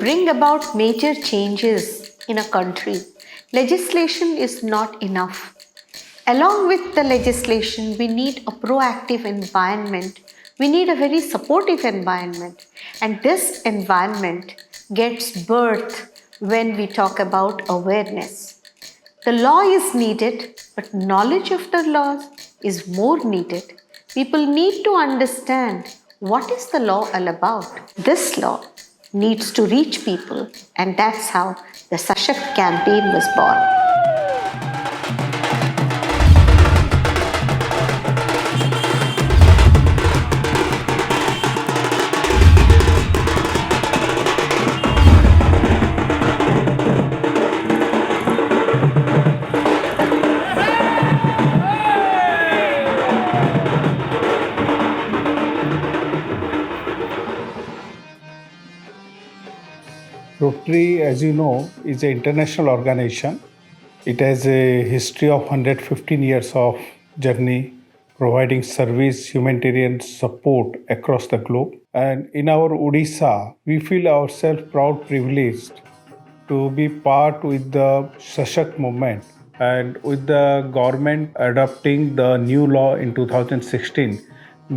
bring about major changes in a country, legislation is not enough. Along with the legislation, we need a proactive environment. We need a very supportive environment. And this environment gets birth when we talk about awareness. The law is needed, but knowledge of the laws is more needed. People need to understand what is the law all about. This law needs to reach people, and that's how the SASHAKT campaign was born. Rotary, as you know, is an international organization. It has a history of 115 years of journey, providing service, humanitarian support across the globe. And in our Odisha, we feel ourselves proud, privileged to be part with the SASHAKT movement. And with the government adopting the new law in 2016,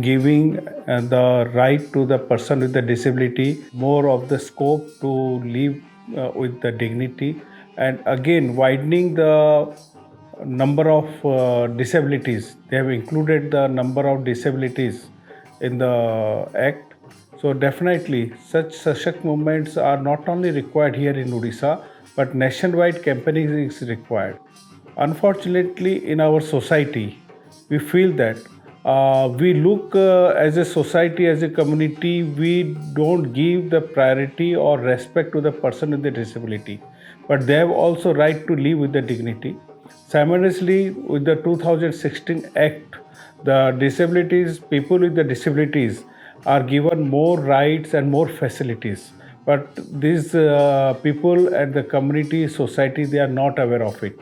giving the right to the person with the disability more of the scope to live with the dignity, and again widening the number of disabilities. They have included the number of disabilities in the act. So definitely such SASHAKT movements are not only required here in Odisha, but nationwide campaigning is required. Unfortunately, in our society, we feel that we look as a society, as a community, we don't give the priority or respect to the person with the disability. But they have also right to live with the dignity. Simultaneously, with the 2016 Act, the disabilities, people with the disabilities are given more rights and more facilities. But these people and the community, society, they are not aware of it.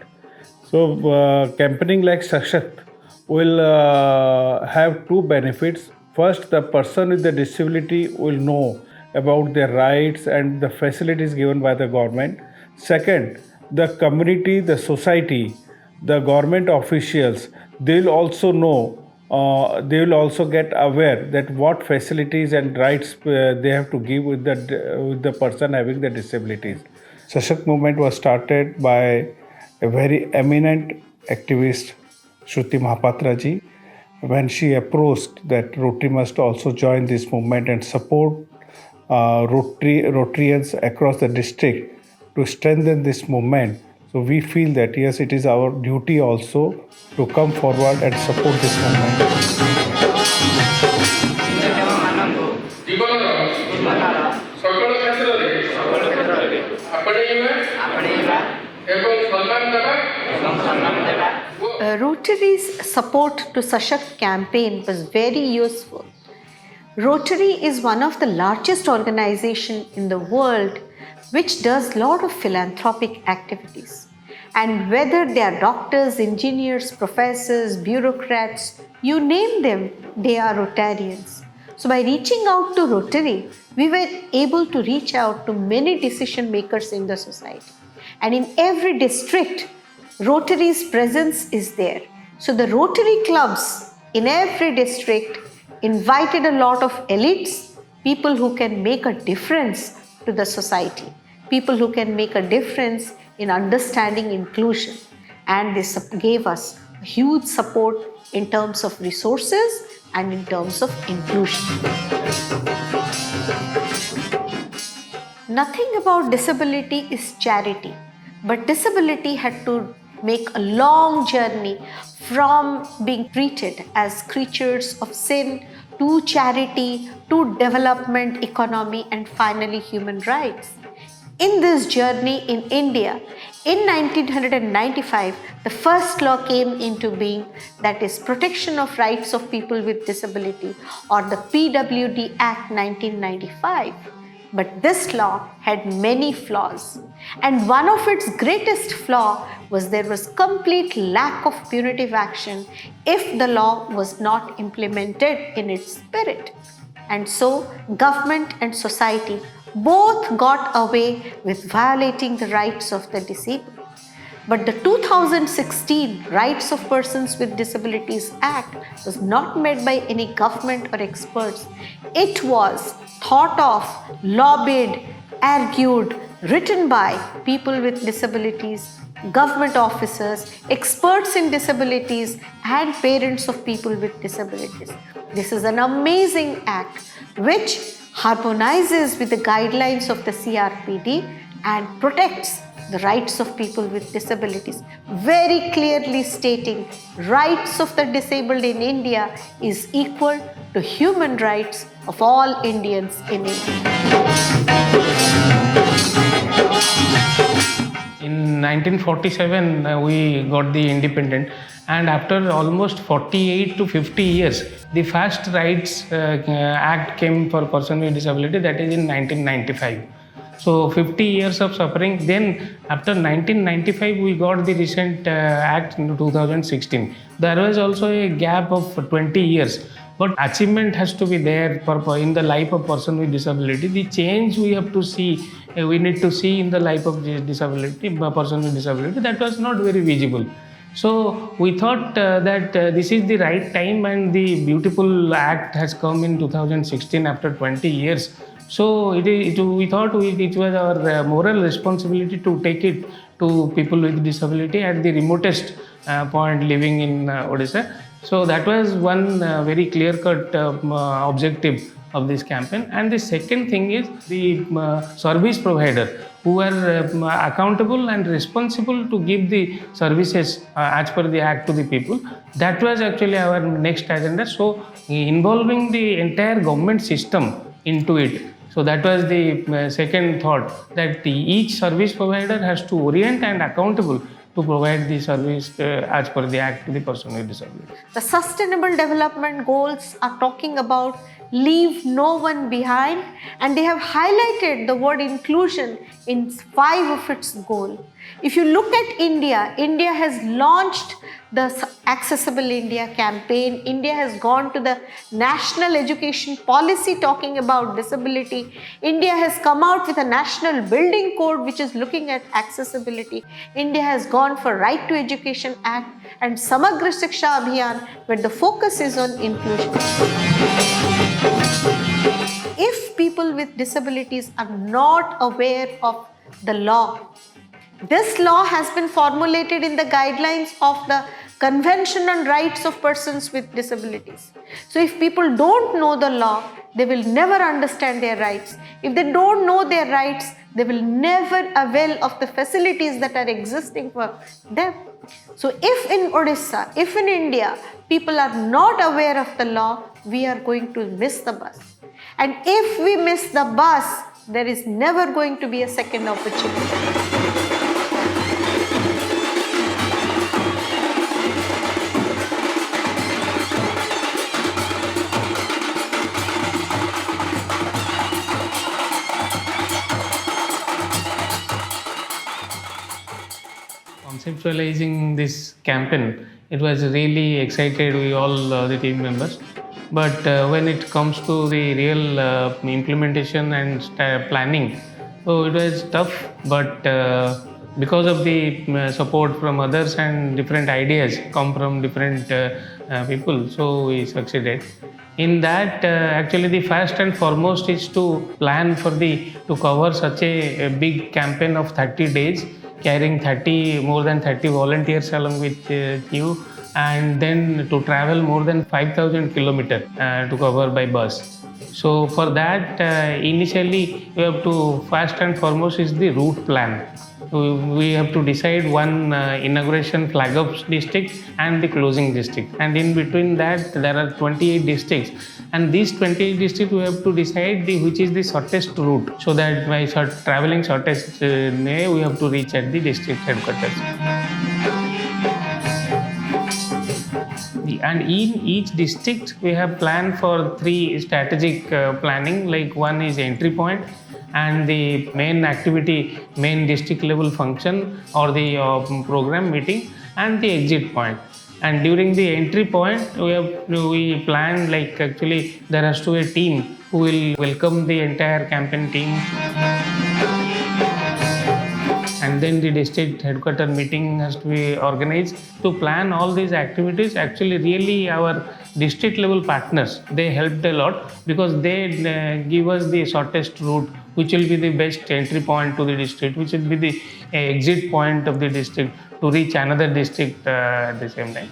So, campaigning like SASHAKT will have two benefits. First, the person with the disability will know about their rights and the facilities given by the government. Second, the community, the society, the government officials, they'll also know, they will also get aware that what facilities and rights they have to give with the person having the disabilities. SASHAKT movement was started by a very eminent activist, Shruti Mahapatra ji, when she approached that Rotary must also join this movement and support Rotarians across the district to strengthen this movement. So we feel that yes, it is our duty also to come forward and support this Rotary's support to SASHAKT campaign was very useful. Rotary is one of the largest organizations in the world which does a lot of philanthropic activities. And whether they are doctors, engineers, professors, bureaucrats, you name them, they are Rotarians. So by reaching out to Rotary, we were able to reach out to many decision makers in the society. And in every district, Rotary's presence is there. So the Rotary clubs in every district invited a lot of elites, people who can make a difference to the society, people who can make a difference in understanding inclusion. And this gave us huge support in terms of resources and in terms of inclusion. Nothing about disability is charity, but disability had to make a long journey from being treated as creatures of sin to charity, to development, economy, and finally human rights. In this journey in India, in 1995, the first law came into being, that is Protection of Rights of People with Disability, or the PWD Act 1995. But this law had many flaws. And one of its greatest flaw was there was complete lack of punitive action if the law was not implemented in its spirit. And so government and society Both got away with violating the rights of the disabled. But the 2016 Rights of Persons with Disabilities Act was not made by any government or experts. It was thought of, lobbied, argued, written by people with disabilities, government officers, experts in disabilities, and parents of people with disabilities. This is an amazing act which harmonizes with the guidelines of the CRPD and protects the rights of people with disabilities, very clearly stating rights of the disabled in India is equal to human rights of all Indians in India. In 1947, we got the independent, and after almost 48 to 50 years, the first rights act came for person with disability, that is in 1995. So 50 years of suffering. Then after 1995, we got the recent act in 2016. There was also a gap of 20 years. But achievement has to be there in the life of person with disability. The change we have to see, we need to see in the life of person with disability, that was not very visible. So we thought that this is the right time, and the beautiful act has come in 2016 after 20 years. So we thought it was our moral responsibility to take it to people with disability at the remotest point living in Odisha. So that was one very clear-cut objective of this campaign. And the second thing is the service provider who are accountable and responsible to give the services as per the act to the people. That was actually our next agenda. So involving the entire government system into it. So that was the second thought, that each service provider has to orient and accountable to provide the service as per the act to the person with disability. The Sustainable Development Goals are talking about leave no one behind, and they have highlighted the word inclusion in 5 of its goals. If you look at India, India has launched the Accessible India campaign. India has gone to the national education policy talking about disability. India has come out with a national building code which is looking at accessibility. India has gone for Right to Education Act and Samagra Shiksha Abhiyan, where the focus is on inclusion. If people with disabilities are not aware of the law, this law has been formulated in the guidelines of the Convention on Rights of Persons with Disabilities. So if people don't know the law, they will never understand their rights. If they don't know their rights, they will never avail of the facilities that are existing for them. So if in Odisha, if in India, people are not aware of the law, we are going to miss the bus. And if we miss the bus, there is never going to be a second opportunity. Conceptualizing this campaign, it was really excited, we all the team members. But when it comes to the real implementation and planning, so it was tough. But because of the support from others and different ideas come from different people, so we succeeded. In that, actually, the first and foremost is to plan to cover such a big campaign of 30 days. Carrying more than 30 volunteers along with you, and then to travel more than 5,000 kilometers to cover by bus. So for that, initially we have to, first and foremost is the route plan. We have to decide one inauguration flag up district and the closing district, and in between that there are 28 districts, and these 28 districts we have to decide which is the shortest route, so that by traveling shortest way we have to reach at the district headquarters. And in each district we have planned for 3 strategic planning, like one is entry point, and the main activity, main district level function or the program meeting, and the exit point. And during the entry point, we planned like actually there has to be a team who will welcome the entire campaign team. And then the district headquarter meeting has to be organized to plan all these activities. Actually, really our district level partners, they helped a lot because they give us the shortest route, which will be the best entry point to the district, which will be the exit point of the district to reach another district at the same time.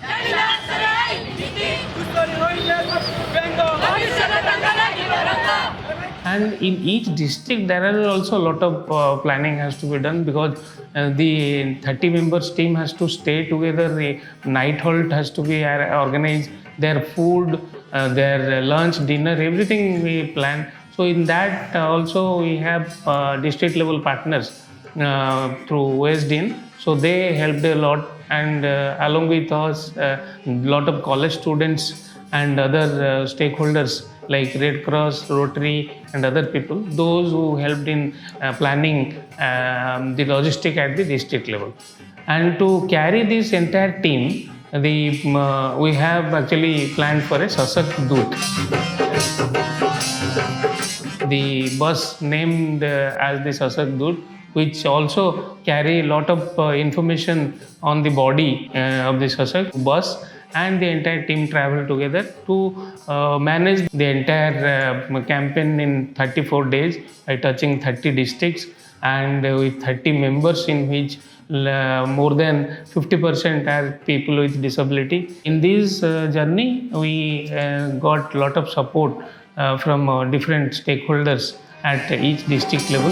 And in each district there are also a lot of planning has to be done because the 30 members team has to stay together, a night halt has to be organized, their food, their lunch, dinner, everything we plan. So in that also we have district level partners through OSDN, so they helped a lot, and along with us lot of college students and other stakeholders like Red Cross, Rotary, and other people, those who helped in planning the logistic at the district level. And to carry this entire team, we have actually planned for a SASHAKT Doot. The bus named as the SASHAKT Doot, which also carry a lot of information on the body of the SASHAKT bus, and the entire team travel together to manage the entire campaign in 34 days by touching 30 districts and with 30 members, in which more than 50% are people with disability. In this journey, we got a lot of support from different stakeholders at each district level.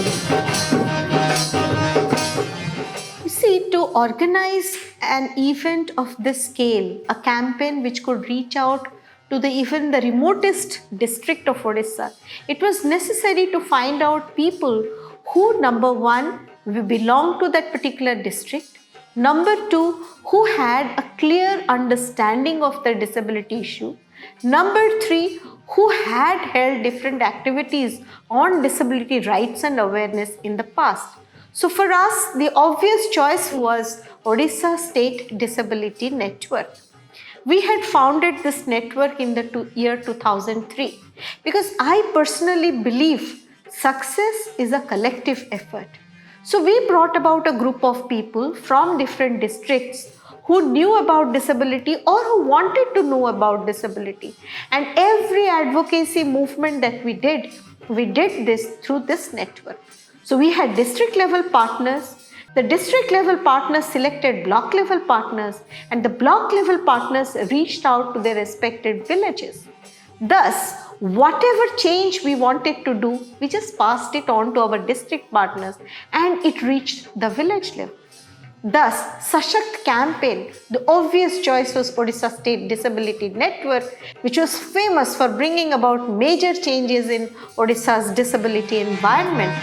See, to organize an event of this scale, a campaign which could reach out to even the remotest district of Odisha, it was necessary to find out people who, number one, belong to that particular district, number two, who had a clear understanding of the disability issue, number three, who had held different activities on disability rights and awareness in the past. So for us, the obvious choice was Odisha State Disability Network. We had founded this network in the year 2003 because I personally believe success is a collective effort. So we brought about a group of people from different districts who knew about disability or who wanted to know about disability. And every advocacy movement that we did this through this network. So we had district level partners, the district level partners selected block level partners, and the block level partners reached out to their respected villages. Thus, whatever change we wanted to do, we just passed it on to our district partners and it reached the village level. Thus, SASHAKT campaign, the obvious choice was Odisha State Disability Network, which was famous for bringing about major changes in Odisha's disability environment.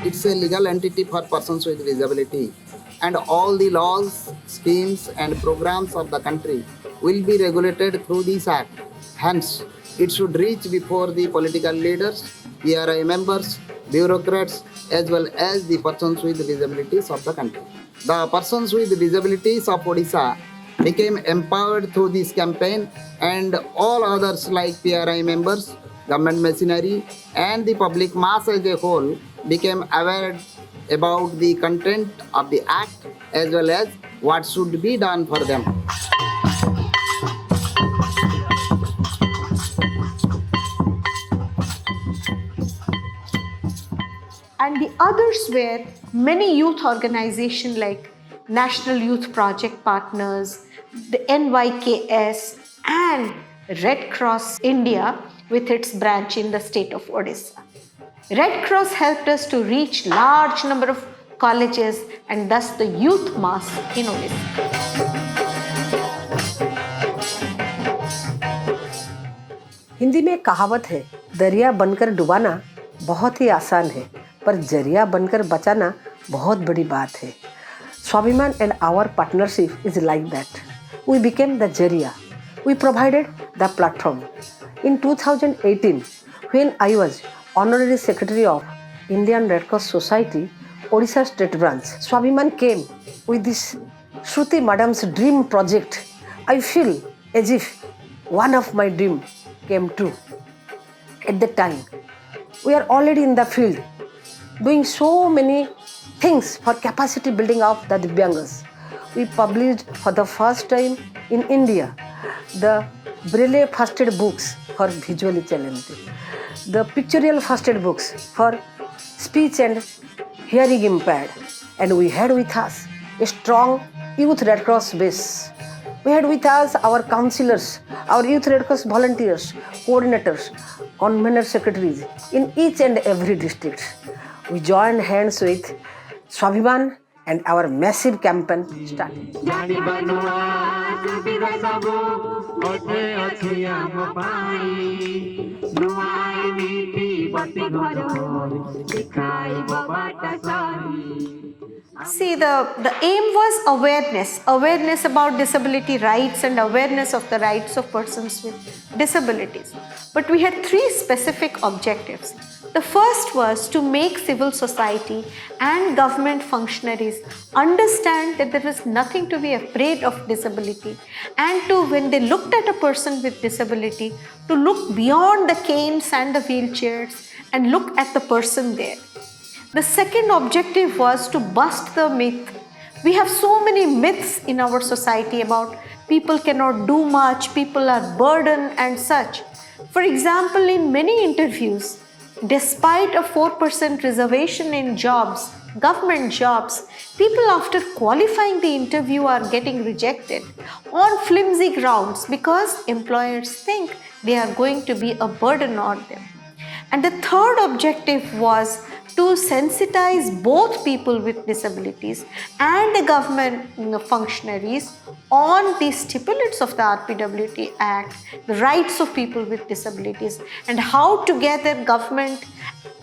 It's a legal entity for persons with disability, and all the laws, schemes and programs of the country will be regulated through this act. Hence, it should reach before the political leaders, PRI members, bureaucrats, as well as the persons with disabilities of the country. The persons with disabilities of Odisha became empowered through this campaign, and all others like PRI members, government machinery, and the public mass as a whole became aware about the content of the act as well as what should be done for them. And the others were many youth organizations like National Youth Project Partners, the NYKS, and Red Cross India with its branch in the state of Odisha. Red Cross helped us to reach large number of colleges and thus the youth mass in Odisha. Hindi में कहावत है, दरिया बनकर डुबाना बहुत ही आसान है, पर जरिया बनकर बचाना बहुत बड़ी बात है. Swabhiman and our partnership is like that. We became the Jariya. We provided the platform. In 2018, when I was Honorary Secretary of Indian Red Cross Society, Odisha State Branch. Swabhiman came with this Shruti Madam's dream project. I feel as if one of my dream came true. At the time, we are already in the field doing so many things for capacity building of the Divyangas. We published for the first time in India the Braille first aid books for visually challenged, the pictorial first aid books for speech and hearing impaired, and we had with us a strong youth Red Cross base. We had with us our councillors, our youth Red Cross volunteers, coordinators, convener secretaries in each and every district. We joined hands with Swabhiman and our massive campaign started. See, the aim was awareness about disability rights and awareness of the rights of persons with disabilities. But we had three specific objectives. The first was to make civil society and government functionaries understand that there is nothing to be afraid of disability, and to, when they looked at a person with disability, to look beyond the canes and the wheelchairs and look at the person there. The second objective was to bust the myth. We have so many myths in our society about people cannot do much, people are burdened and such. For example, in many interviews, despite a 4% reservation in jobs, government jobs, people after qualifying the interview are getting rejected on flimsy grounds because employers think they are going to be a burden on them. And the third objective was to sensitize both people with disabilities and the government functionaries on the stipulates of the RPWT Act, the rights of people with disabilities, and how together government,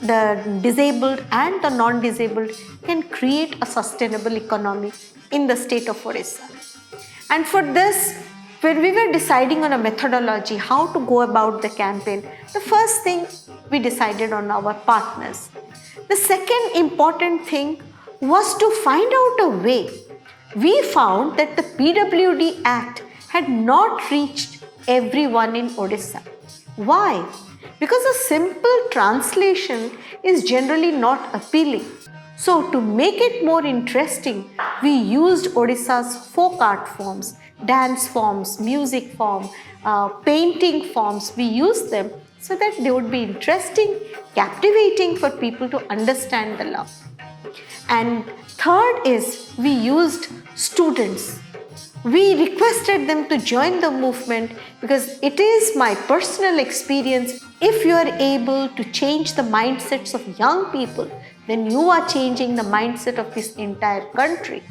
the disabled and the non-disabled can create a sustainable economy in the state of Odisha. And for this, when we were deciding on a methodology, how to go about the campaign, the first thing we decided on our partners. The second important thing was to find out a way. We found that the PWD Act had not reached everyone in Odisha. Why? Because a simple translation is generally not appealing. So to make it more interesting, we used Odisha's folk art forms, dance forms, music form, painting forms. We used them so that they would be interesting, captivating for people to understand the law. And third is we used students. We requested them to join the movement because it is my personal experience, if you are able to change the mindsets of young people, then you are changing the mindset of this entire country.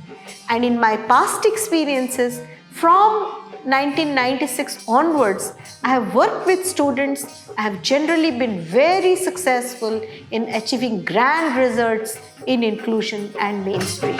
And in my past experiences, from 1996 onwards, I have worked with students. I have generally been very successful in achieving grand results in inclusion and mainstream.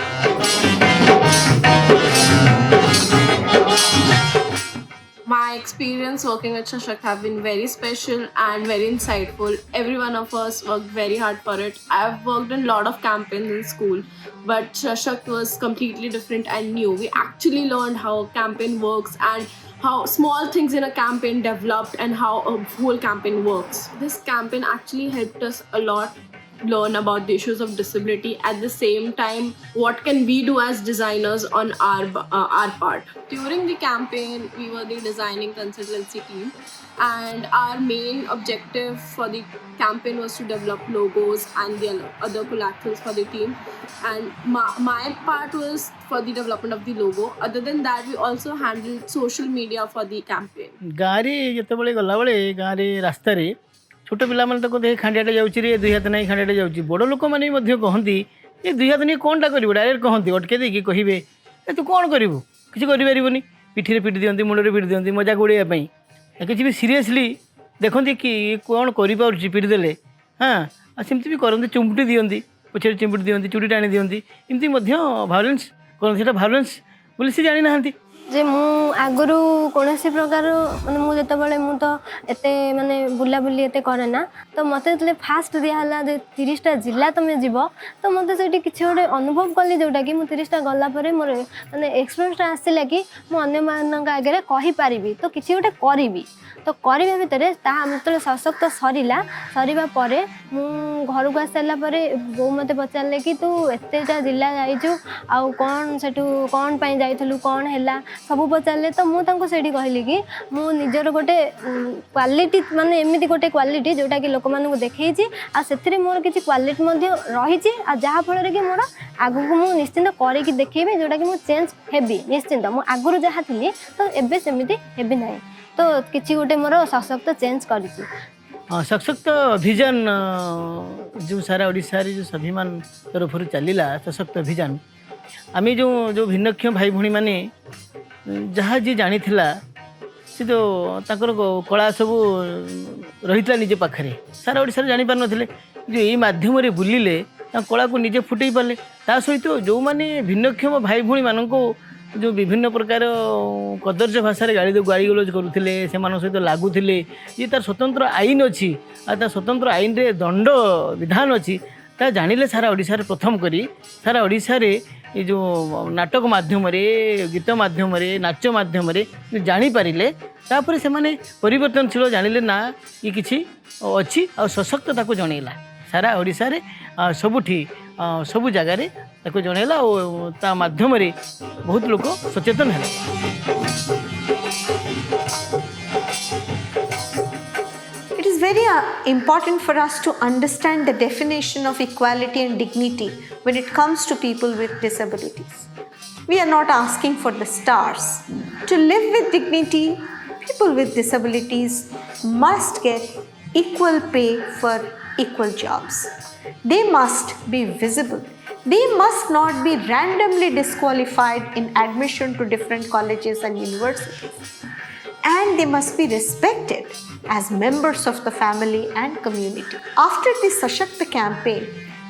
My experience working at SASHAKT have been very special and very insightful. Every one of us worked very hard for it. I've worked in a lot of campaigns in school, but SASHAKT was completely different and new. We actually learned how a campaign works and how small things in a campaign developed and how a whole campaign works. This campaign actually helped us a lot learn about the issues of disability. At the same time, what can we do as designers on our part? During the campaign, we were the designing consultancy team, and our main objective for the campaign was to develop logos and the other collaterals for the team. And my part was for the development of the logo. Other than that, we also handled social media for the campaign. गाँव जिते गला बेले गाँव रास्तार छोट पिला तो कहते खांडियाटे जाऊँगी रे दुई हाथ नहीं खांडियाटे जाऊँगी बड़ लोक मैंने कहती ये दुई हाथ नहीं कौनटा कर डायरेक्ट कहती अटके देकी कहे तू कौन करू किसी कर पिठी पिटी दिखती मुंडे पिटी दिखती मजाक उड़ाई किसी भी सीरीयसली देखते कि कौन कर पिटी देले हाँ सेमती भी करते चुंपुटी दिखती पछे चिंपुटी दिखती चुड़ी टाणी दिखती एमती भायोलेंस करते भायोलेंस बोले सी जानी ना जे मु आगु कौन प्रकार माने मु जितेबाला मु तो एते माने बुलाबुली एते करे ना तो मत जो फास्ट दिहला जे 30टा जिला तुम्हें जीव तो मत से किसी गोटे अनुभव कली जोटा कि मुझे 30टा गलापर मोर माने एक्सपीरियंसटा आसला कि मुझे आगे कहीपरि तो किसी गोटे करी तो करने भितर जो सशक्त सरला सरीबा परे मु घर को आसारा बो मत पचारे कि तू एतेटा जिला जाइचु आउ कौन से कौन पाई जाइलु कौन है सब पचारे तो मुझे कहली कि मु निजर गोटे क्वालिटी माने एमती गोटे क्वालिटी जोटा कि लोक मानू देखी आ से मोर किसी क्वालिटी रही जहाँफल कि मोर आगू को मुझे निश्चिंत करके देखी जोटा कि चेंज हेबी निश्चिंत मुझे आगुरी जहाँ थी तो एबे सेमती हेबी ना तो किसी गोटे मोर सशक्त चेंज कर सशक्त अभियान जो सारा ओडिशा रे जो स्वाभिमान तरफ चलला सशक्त अभियान आम जो जो भिन्नक्षम भाई भूणी मैंने जहाँ जी जानी से जो ताकर कला सब रही निजे पाखे सारा ओडिशा रे जानी पार नथिले जो यही माध्यम रे बुलिले कला को निजे फुटई पारे ता सहित जो माने भिन्नक्षम भाई भूणी माननको जो विभिन्न प्रकार कदर्य भाषा गाड़ी गाड़ी गलोज करुले से सहित लगुले ये तार स्वतंत्र आईन अच्छी आ स्वतंत्र आईन रे दंड विधान अच्छी ता जानिले सारा ओडिशा रे प्रथम करी सारा ओडिशा रे ये जो नाटक माध्यम गीत माध्यम नाच माध्यम जानी पारिले तापर से माने परिवर्तनशील जानिले ना ये किसी अच्छी आ सशक्त ताको जनैला सारा ओडिशा रे सबुठी सबु जगार ताको जनैला और ता माध्यम रे बहुत लोग सचेतन है। It is very important for us to understand the definition of equality and dignity when it comes to people with disabilities. We are not asking for the stars. To live with dignity, people with disabilities must get equal pay for equal jobs. They must be visible. They must not be randomly disqualified in admission to different colleges and universities. And they must be respected as members of the family and community. After the SASHAKT campaign,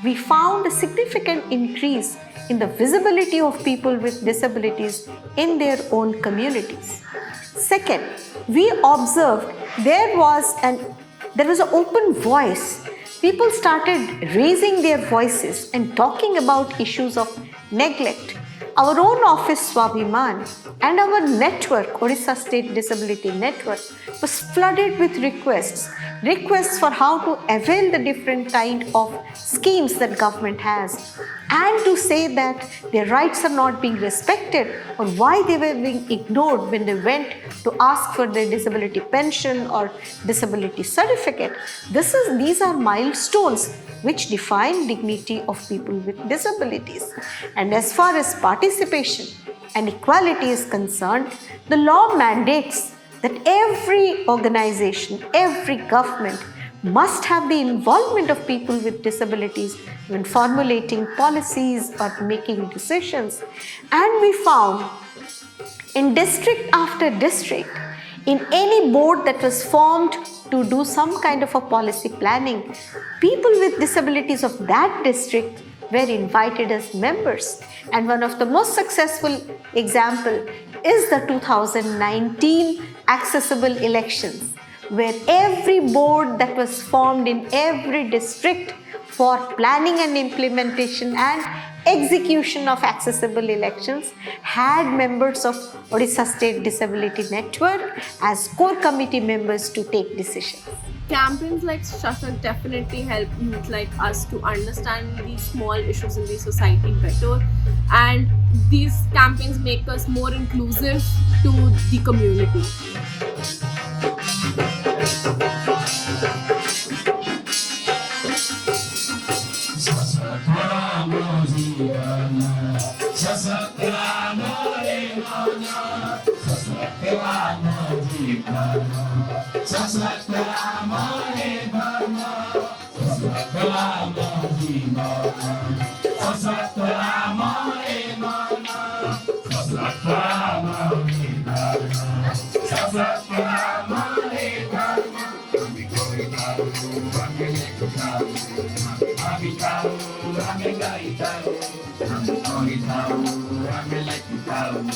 we found a significant increase in the visibility of people with disabilities in their own communities. Second, we observed there was an open voice. People started raising their voices and talking about issues of neglect. Our own office, Swabhiman, and our network, Odisha State Disability Network, was flooded with requests for how to avail the different kind of schemes that government has, and to say that their rights are not being respected or why they were being ignored when they went to ask for their disability pension or disability certificate. These are milestones which define dignity of people with disabilities. And as far as participation and equality is concerned, the law mandates that every organization, every government must have the involvement of people with disabilities when formulating policies or making decisions. And we found in district after district, in any board that was formed to do some kind of a policy planning, people with disabilities of that district were invited as members. And one of the most successful example is the 2019 accessible elections, where every board that was formed in every district for planning and implementation and execution of accessible elections had members of Odisha State Disability Network as core committee members to take decisions. Campaigns like SASHAKT definitely help youth like us to understand these small issues in the society better, and these campaigns make us more inclusive to the community. I'm